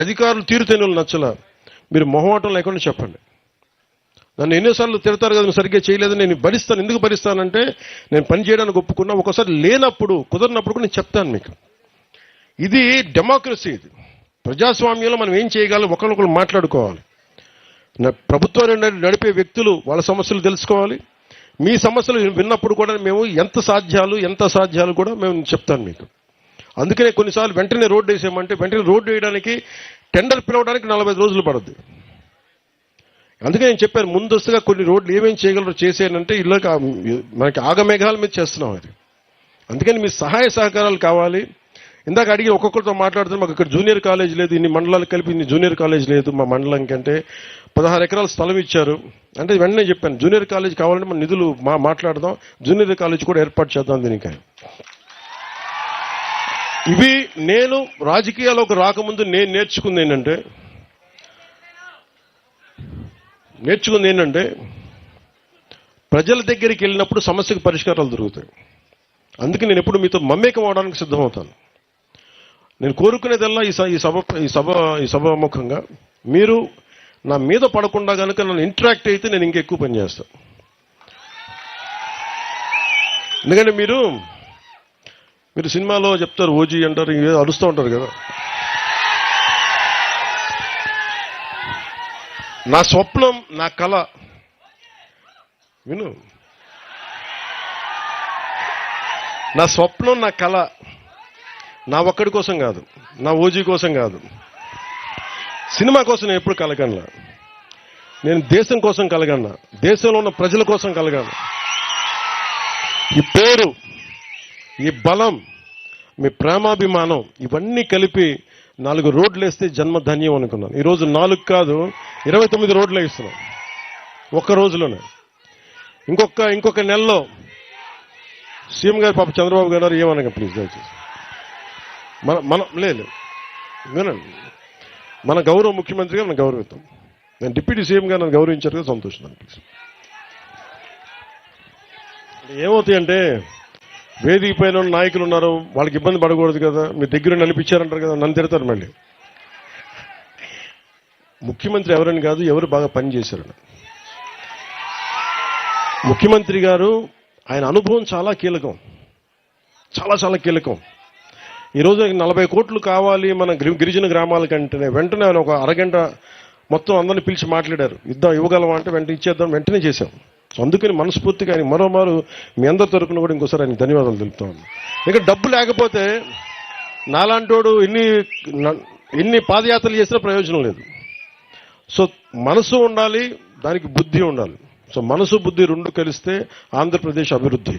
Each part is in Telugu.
అధికారులు తీరుతెన్నులు నచ్చల, మీరు మొహమాటం లేకుండా చెప్పండి. నన్ను ఎన్నోసార్లు తిడతారు కదా, సరిగ్గా చేయలేదని. నేను భరిస్తాను. ఎందుకు భరిస్తానంటే నేను పని చేయడానికి ఒప్పుకున్నా. ఒకసారి లేనప్పుడు, కుదరినప్పుడు కూడా నేను చెప్తాను మీకు. ఇది డెమోక్రసీ. ఇది ప్రజాస్వామ్యంలో మనం ఏం చేయగలం, ఒకరినొకరు మాట్లాడుకోవాలి. ప్రభుత్వాన్ని నడిపే వ్యక్తులు వాళ్ళ సమస్యలు తెలుసుకోవాలి. మీ సమస్యలు విన్నప్పుడు కూడా మేము ఎంత అసాధ్యాలు కూడా మేము చెప్తాను మీకు. అందుకనే కొన్నిసార్లు వెంటనే రోడ్డు వేసామంటే వెంటనే రోడ్డు వేయడానికి టెండర్ పిలవడానికి 45 రోజులు పడుద్ది. అందుకే నేను చెప్పాను, ముందస్తుగా కొన్ని రోడ్లు ఏమేమి చేయగలరో చేసేనంటే ఇల్లు మనకి ఆగమేఘాల మీద చేస్తున్నాం అది. అందుకని మీ సహాయ సహకారాలు కావాలి. ఇందాక అడిగి ఒక్కొక్కరితో మాట్లాడుతున్నాం. మాకు ఇక్కడ జూనియర్ కాలేజ్ లేదు, ఇన్ని మండలాలు కలిపి ఇన్ని జూనియర్ కాలేజ్ లేదు. మా మండలం కంటే 16 ఎకరాల స్థలం ఇచ్చారు అంటే వెంటనే చెప్పాను, జూనియర్ కాలేజ్ కావాలంటే మన నిధులు మాట్లాడదాం, జూనియర్ కాలేజ్ కూడా ఏర్పాటు చేద్దాం దీనికి. ఇవి నేను రాజకీయాల్లోకి రాకముందు నేను నేర్చుకుంది ఏంటంటే ప్రజల దగ్గరికి వెళ్ళినప్పుడు సమస్యకు పరిష్కారాలు దొరుకుతాయి. అందుకే నేను ఎప్పుడు మీతో మమేకం అవడానికి సిద్ధమవుతాను. నేను కోరుకునేదల్లా ఈ సభాముఖంగా మీరు నా మీద పడకుండా కనుక నన్ను ఇంటరాక్ట్ అయితే నేను ఇంకా ఎక్కువ పని చేస్తాను. ఎందుకంటే మీరు సినిమాలో చెప్తారు, ఓజీ అంటారు, ఏదో అరుస్తూ ఉంటారు కదా. నా స్వప్నం, నా కళ విను. నా స్వప్నం, నా కళ నా ఒక్కడి కోసం కాదు, నా ఓజీ కోసం కాదు, సినిమా కోసం నేను ఎప్పుడు కలగన్నా. నేను దేశం కోసం కలగన్నా, దేశంలో ఉన్న ప్రజల కోసం కలగాను. ఈ పేరు, ఈ బలం, మీ ప్రేమాభిమానం ఇవన్నీ కలిపి 4 రోడ్లు వేస్తే జన్మధన్యం అనుకున్నాను. ఈరోజు 4 కాదు 29 రోడ్లు వేస్తున్నాం ఒక్క రోజులోనే. ఇంకొక నెలలో సీఎం గారు పాప చంద్రబాబు గారు ఏమనగా ప్లీజ్ దయచేసి లేదు వినండి. మన గౌరవ ముఖ్యమంత్రి గారు నన్ను గౌరవిద్దాం. నేను డిప్యూటీ సీఎం గారు నన్ను గౌరవించారు కదా, సంతోషం. ప్లీజ్. ఏమవుతాయంటే వేదిక పైన నాయకులు ఉన్నారు, వాళ్ళకి ఇబ్బంది పడకూడదు కదా, మీ దగ్గర నడిపించారంటారు కదా, నన్ను తిడతారు మళ్ళీ. ముఖ్యమంత్రి ఎవరని కాదు, ఎవరు బాగా పనిచేశారని. ముఖ్యమంత్రి గారు ఆయన అనుభవం చాలా కీలకం, చాలా కీలకం. ఈరోజు 40 కోట్లు కావాలి మన గిరిజన గ్రామాల కంటేనే వెంటనే ఆయన ఒక అరగంట మొత్తం అందరిని పిలిచి మాట్లాడారు. ఇవ్వగలమా అంటే వెంటనే ఇచ్చేద్దాం, వెంటనే చేశాం. అందుకని మనస్ఫూర్తిగా ఆయన మరోమారు మీ అందరి తరపున కూడా ఇంకోసారి ఆయన ధన్యవాదాలు తెలుపుతాం. ఇక డబ్బు లేకపోతే నాలాంటోడు ఎన్ని పాదయాత్రలు చేసినా ప్రయోజనం లేదు. సో మనసు ఉండాలి, దానికి బుద్ధి ఉండాలి. సో మనసు బుద్ధి 2 కలిస్తే ఆంధ్రప్రదేశ్ అభివృద్ధి.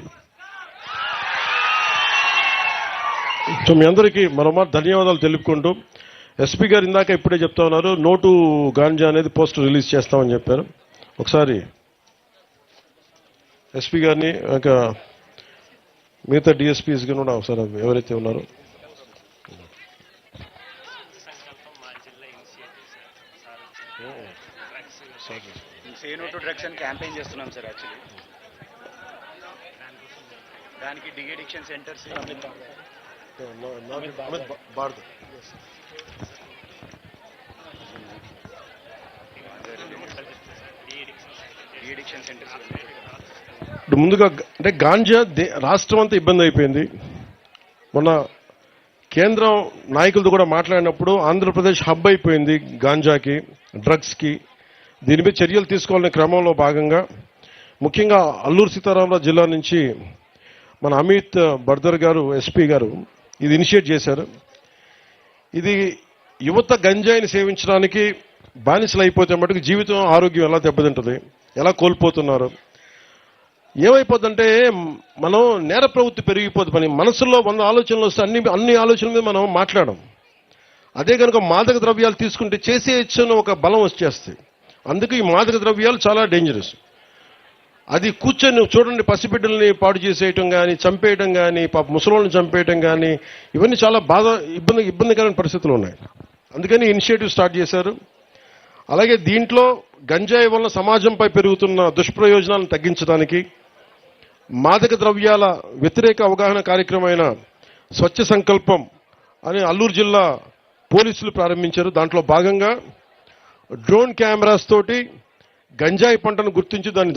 సో మీ అందరికీ మరోమారు ధన్యవాదాలు తెలుపుకుంటూ, ఎస్పీ గారు ఇందాక ఇప్పుడే చెప్తా ఉన్నారు, నోటు గాంజా అనేది పోస్టర్ రిలీజ్ చేస్తామని చెప్పారు. ఒకసారి ఎస్పీ గారిని ఇంకా మిగతా డిఎస్పీస్ కూడా ఒకసారి ఎవరైతే ఉన్నారో క్యాంపెయిన్ చేస్తున్నాం సార్. యాక్చువల్లీ దానికి డిఎడిక్షన్ సెంటర్స్ ముందుగా అంటే గాంజా రాష్ట్రం అంతా ఇబ్బంది అయిపోయింది. మొన్న కేంద్రం నాయకులతో కూడా మాట్లాడినప్పుడు ఆంధ్రప్రదేశ్ హబ్ అయిపోయింది గాంజాకి, డ్రగ్స్కి. దీని మీద చర్యలు తీసుకోవాలనే క్రమంలో భాగంగా ముఖ్యంగా అల్లూరు సీతారామరాజు జిల్లా నుంచి మన అమిత్ బర్దర్ గారు, ఎస్పీ గారు ఇది ఇనిషియేట్ చేశారు. ఇది యువత గంజాయిని సేవించడానికి బానిసలు అయిపోతే మటుకు జీవితం, ఆరోగ్యం ఎలా దెబ్బతింటుంది, ఎలా కోల్పోతున్నారు, ఏమైపోతుందంటే మనం నేర ప్రవృత్తి పెరిగిపోతుంది. పని మనసులో 100 ఆలోచనలు వస్తే అన్ని ఆలోచనల మీద మనం మాట్లాడడం. అదే కనుక మాదక ద్రవ్యాలు తీసుకుంటే చేసేయచ్చని ఒక బలం వచ్చేస్తాయి. అందుకే ఈ మాదక ద్రవ్యాలు చాలా డేంజరస్. అది కూర్చొని చూడండి, పసిబిడ్డల్ని పాడు చేసేయటం కానీ, చంపేయటం కానీ, పాప ముసలోళ్ళని చంపేయటం కానీ, ఇవన్నీ చాలా ఇబ్బందికరమైన పరిస్థితులు ఉన్నాయి. అందుకని ఇనిషియేటివ్ స్టార్ట్ చేశారు. అలాగే దీంట్లో గంజాయి వల్ల సమాజంపై పెరుగుతున్న దుష్ప్రయోజనాలను తగ్గించడానికి మాదక ద్రవ్యాల వ్యతిరేక అవగాహన కార్యక్రమమైన స్వచ్ఛ సంకల్పం అని అల్లూరు జిల్లా పోలీసులు ప్రారంభించారు. దాంట్లో భాగంగా డ్రోన్ కెమెరాస్ తోటి గంజాయి పంటను గుర్తించి దాన్ని